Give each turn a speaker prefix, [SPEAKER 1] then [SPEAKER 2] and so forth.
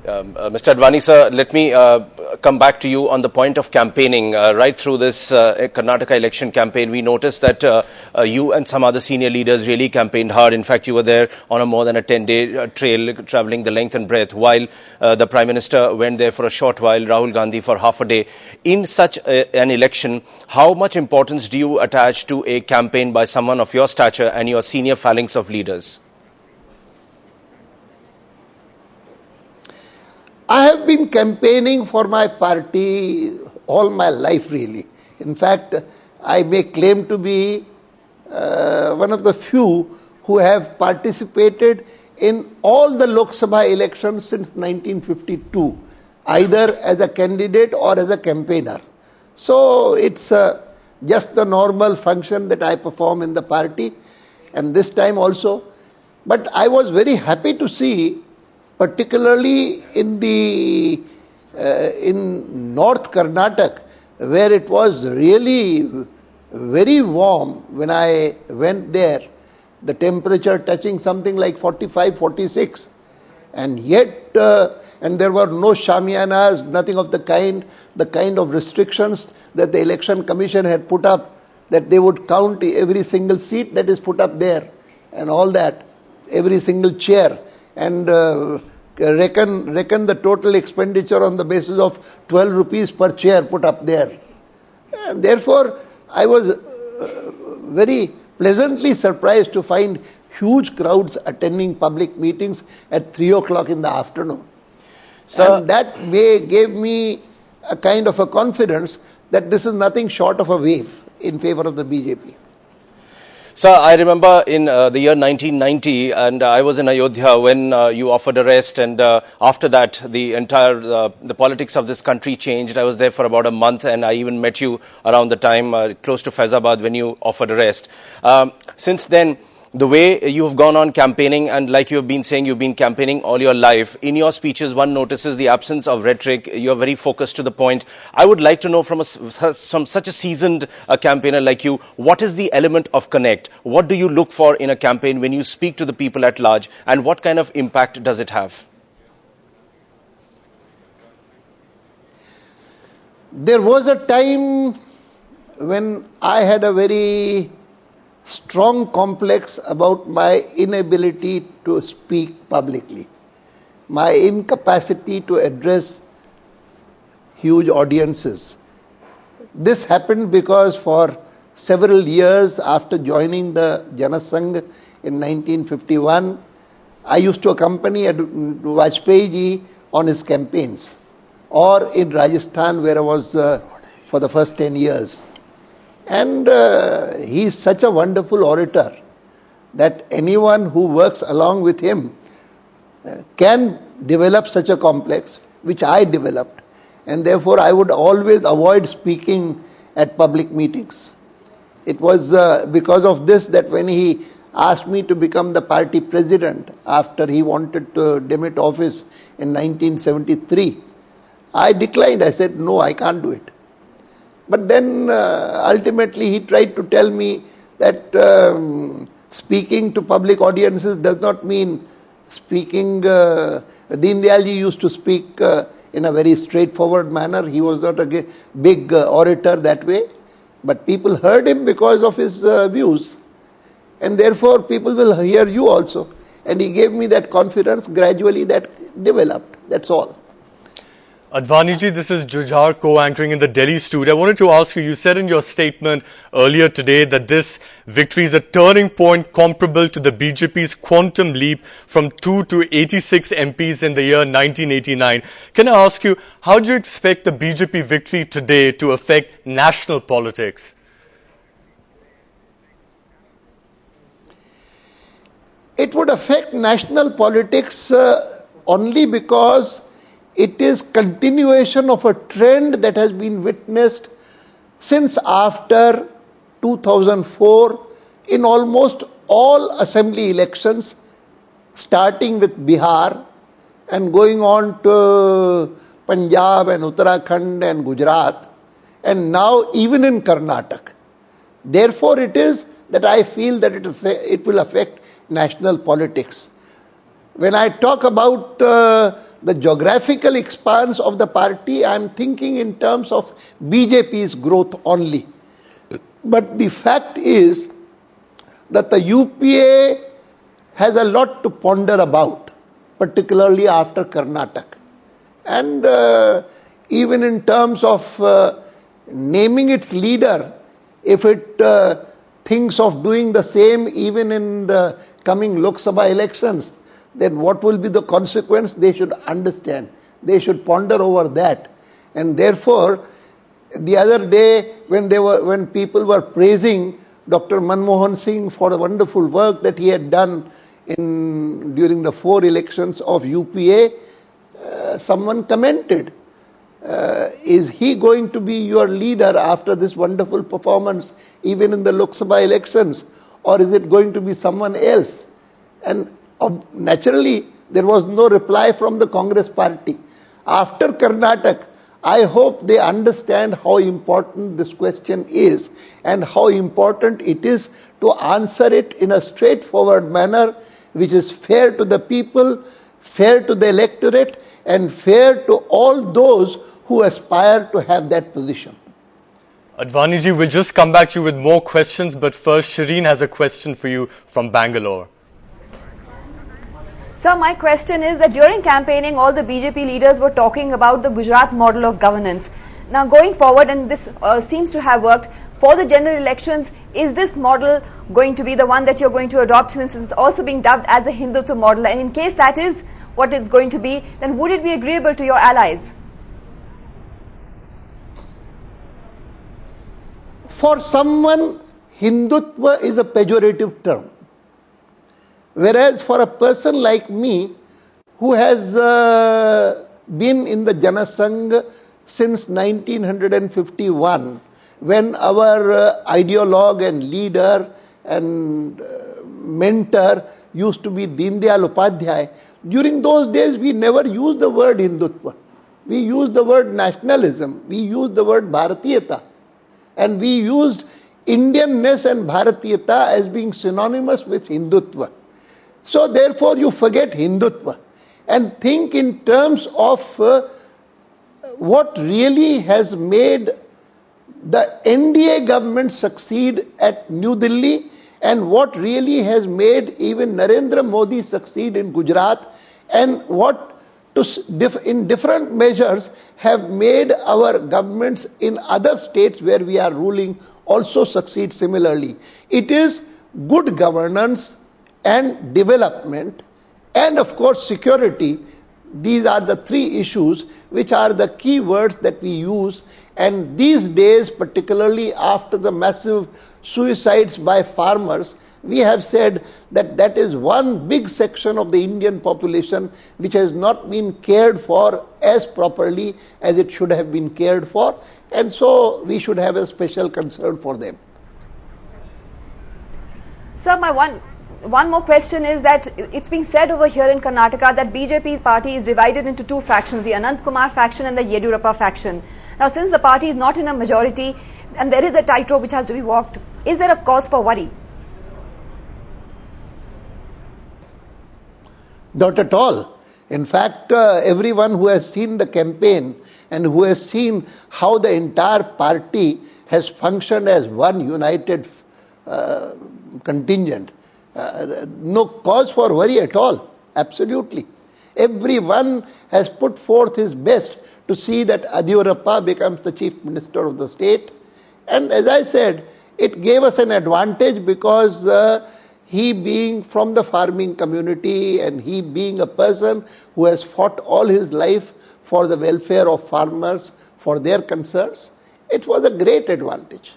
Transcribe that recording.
[SPEAKER 1] Mr. Advani, sir, let me come back to you on the point of campaigning. Right through this Karnataka election campaign, we noticed that you and some other senior leaders really campaigned hard. In fact, you were there on a more than a 10-day trail, traveling the length and breadth, while the Prime Minister went there for a short while, Rahul Gandhi for half a day. In such an election, how much importance do you attach to a campaign by someone of your stature and your senior phalanx of leaders?
[SPEAKER 2] I have been campaigning for my party all my life, really. In fact, I may claim to be one of the few who have participated in all the Lok Sabha elections since 1952, either as a candidate or as a campaigner. So it's just the normal function that I perform in the party, and this time also. But I was very happy to see, particularly in North Karnataka, where it was really very warm when I went there, the temperature touching something like 45, 46, and yet, and there were no shamianas, nothing of the kind of restrictions that the Election Commission had put up, that they would count every single seat that is put up there, and all that, every single chair, and reckon the total expenditure on the basis of 12 rupees per chair put up there. And therefore, I was very pleasantly surprised to find huge crowds attending public meetings at 3 o'clock in the afternoon. So, and that gave me a kind of a confidence that this is nothing short of a wave in favor of the BJP.
[SPEAKER 1] Sir, I remember in the year 1990, and I was in Ayodhya when you offered arrest, and after that, the entire the politics of this country changed. I was there for about a month, and I even met you around the time close to Faizabad when you offered arrest. Since then, the way you have gone on campaigning, and like you have been saying, you've been campaigning all your life. In your speeches, one notices the absence of rhetoric. You are very focused to the point. I would like to know from such a seasoned campaigner like you, what is the element of connect? What do you look for in a campaign when you speak to the people at large, and what kind of impact does it have?
[SPEAKER 2] There was a time when I had a very strong complex about my inability to speak publicly, my incapacity to address huge audiences. This happened because for several years after joining the Janasangh in 1951, I used to accompany Vajpayee ji on his campaigns, or in Rajasthan where I was for the first 10 years. And he is such a wonderful orator that anyone who works along with him can develop such a complex, which I developed. And therefore, I would always avoid speaking at public meetings. It was because of this that when he asked me to become the party president after he wanted to demit office in 1973, I declined. I said, no, I can't do it. But then ultimately he tried to tell me that speaking to public audiences does not mean speaking. Deen Dayal ji used to speak in a very straightforward manner. He was not a big orator that way. But people heard him because of his views. And therefore people will hear you also. And he gave me that confidence. Gradually that developed. That's all.
[SPEAKER 3] Advani ji, this is Jujhar co-anchoring in the Delhi studio. I wanted to ask you, you said in your statement earlier today that this victory is a turning point comparable to the BJP's quantum leap from 2 to 86 MPs in the year 1989. Can I ask you, how do you expect the BJP victory today to affect national politics?
[SPEAKER 2] It would affect national politics only because it is continuation of a trend that has been witnessed since after 2004 in almost all assembly elections, starting with Bihar and going on to Punjab and Uttarakhand and Gujarat, and now even in Karnataka. Therefore, it is that I feel that it will affect national politics. When I talk about the geographical expanse of the party, I am thinking in terms of BJP's growth only. But the fact is that the UPA has a lot to ponder about, particularly after Karnataka. And even in terms of naming its leader, if it thinks of doing the same even in the coming Lok Sabha elections, then what will be the consequence? They should understand. They should ponder over that. And therefore, the other day when people were praising Dr. Manmohan Singh for the wonderful work that he had done during the 4 elections of UPA, someone commented, is he going to be your leader after this wonderful performance even in the Lok Sabha elections, or is it going to be someone else? And naturally, there was no reply from the Congress party. After Karnataka, I hope they understand how important this question is and how important it is to answer it in a straightforward manner, which is fair to the people, fair to the electorate, and fair to all those who aspire to have that position.
[SPEAKER 3] Advani ji, we'll just come back to you with more questions, but first, Shireen has a question for you from Bangalore.
[SPEAKER 4] Sir, my question is that during campaigning, all the BJP leaders were talking about the Gujarat model of governance. Now, going forward, and this seems to have worked, for the general elections, is this model going to be the one that you're going to adopt, since it's also being dubbed as the Hindutva model? And in case that is what it's going to be, then would it be agreeable to your allies?
[SPEAKER 2] For someone, Hindutva is a pejorative term. Whereas for a person like me, who has been in the Janasangh since 1951, when our ideologue and leader and mentor used to be Deen Dayal Upadhyay, during those days we never used the word Hindutva. We used the word nationalism, we used the word Bharatiyata, and we used Indianness and Bharatiyata as being synonymous with Hindutva. So therefore you forget Hindutva and think in terms of what really has made the NDA government succeed at New Delhi and what really has made even Narendra Modi succeed in Gujarat, and what in different measures have made our governments in other states where we are ruling also succeed similarly. It is good governance and development and of course security. These are the 3 issues which are the key words that we use, and these days, particularly after the massive suicides by farmers, we have said that that is one big section of the Indian population which has not been cared for as properly as it should have been cared for, and so we should have a special concern for them.
[SPEAKER 4] Sir, my one more question is that it's being said over here in Karnataka that BJP's party is divided into 2 factions, the Anant Kumar faction and the Yediyurappa faction. Now, since the party is not in a majority and there is a tightrope which has to be walked, is there a cause for worry?
[SPEAKER 2] Not at all. In fact, everyone who has seen the campaign and who has seen how the entire party has functioned as one united contingent, no cause for worry at all. Absolutely. Everyone has put forth his best to see that Yediyurappa becomes the chief minister of the state. And as I said, it gave us an advantage because he being from the farming community and he being a person who has fought all his life for the welfare of farmers, for their concerns, it was a great advantage.